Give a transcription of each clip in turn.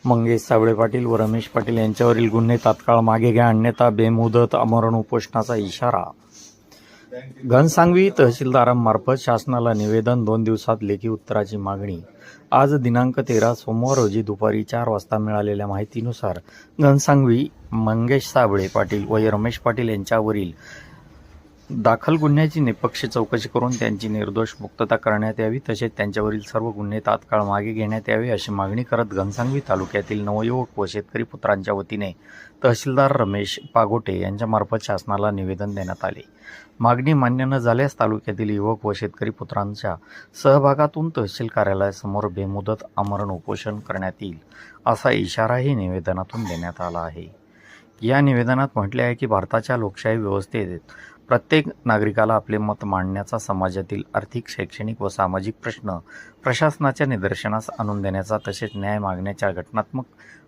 मंगेश साबळे पाटील व रमेश पाटील यांच्यावरील गुन्हे तात्काळ मागे घ्या, अन्यथा बेमुदत आमरण उपोषणाचा इशारा. घनसांगवी तहसीलदारांमार्फत शासनाला निवेदन, 2 दिवसात लेखी उत्तराची मागणी. आज दिनांक 13 सोमवार रोजी दुपारी 4 वाजता मिळालेल्या माहितीनुसार घनसांगवी मंगेश साबळे पाटील व रमेश पाटील यांच्यावरील दाखल गुन्ह्याची निष्पक्ष चौकशी करून त्यांची निर्दोष मुक्तता करण्यात यावी, तसेच त्यांच्यावरील सर्व गुन्हे तात्काळ मागे घेण्यात यावे अशी मागणी करत घनसांगवी तालुक्यातील नवयुवक व शेतकरी पुत्रांच्या वतीने तहसीलदार रमेश पागोटे यांच्यामार्फत शासनाला निवेदन देण्यात आले. मागणी मान्य न झाल्यास तालुक्यातील युवक व शेतकरी पुत्रांच्या सहभागातून तहसील कार्यालयासमोर बेमुदत आमरण उपोषण करण्यात येईल असा इशाराही निवेदनातून देण्यात आला आहे. या निवेदनात म्हटले आहे की भारताच्या लोकशाही व्यवस्थेत प्रत्येक नागरिकाला आपले मत मांडण्याचा, समाजातील आर्थिक, शैक्षणिक व सामाजिक प्रश्न प्रशासनाच्या निदर्शनास आणून देण्याचा तसेच न्याय मागण्याचा घटनात्मक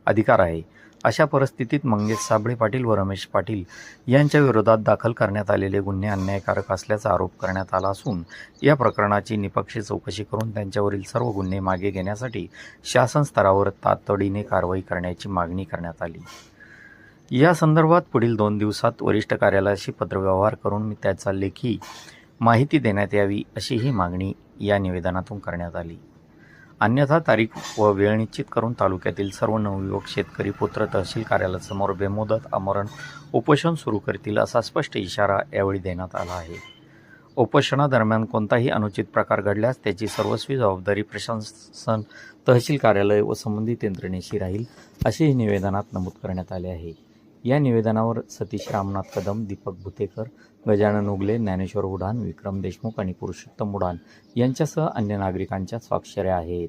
अधिकार आहे. अशा परिस्थितीत मंगेश साबळे पाटील व रमेश पाटील यांच्या विरोधात दाखल करण्यात आलेले गुन्हे अन्यायकारक असल्याचा आरोप करण्यात आला असून या प्रकरणाची निष्पक्ष चौकशी करून त्यांच्यावरील सर्व गुन्हे मागे घेण्यासाठी शासन स्तरावर तातडीने कारवाई करण्याची मागणी करण्यात आली. या संदर्भात पुढील 2 दिवसात वरिष्ठ कार्यालयाशी पत्रव्यवहार करून त्याचा लेखी माहिती देण्यात यावी अशी ही मागणी या निवेदनातून करण्यात आली. अन्यथा तारीख व वेळ निश्चित करून तालुक्यातील सर्व नवयुवक शेतकरी पुत्र तहसील कार्यालयासमोर बेमुदत आमरण उपोषण सुरू करतील असा स्पष्ट इशारा यावेळी देण्यात आला आहे. उपोषणादरम्यान कोणताही अनुचित प्रकार घडल्यास त्याची सर्वस्वी जबाबदारी प्रशासन, तहसील कार्यालय व संबंधित यंत्रणेशी राहील असेही निवेदनात नमूद करण्यात आले आहे. या निवेदनावर सतीश रामनाथ कदम, दीपक भुतेकर, गजानन उगले, ज्ञानेश्वर उडान, विक्रम देशमुख आणि पुरुषोत्तम उडान यांच्यासह अन्य नागरिकांच्या स्वाक्षऱ्या आहेत.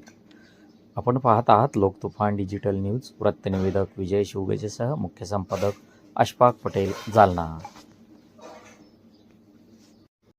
आपण पाहत आहात लोकतुफान डिजिटल न्यूज. वृत्तनिवेदक विजय शिवगजेसह मुख्य संपादक अशफाक पटेल, जालना.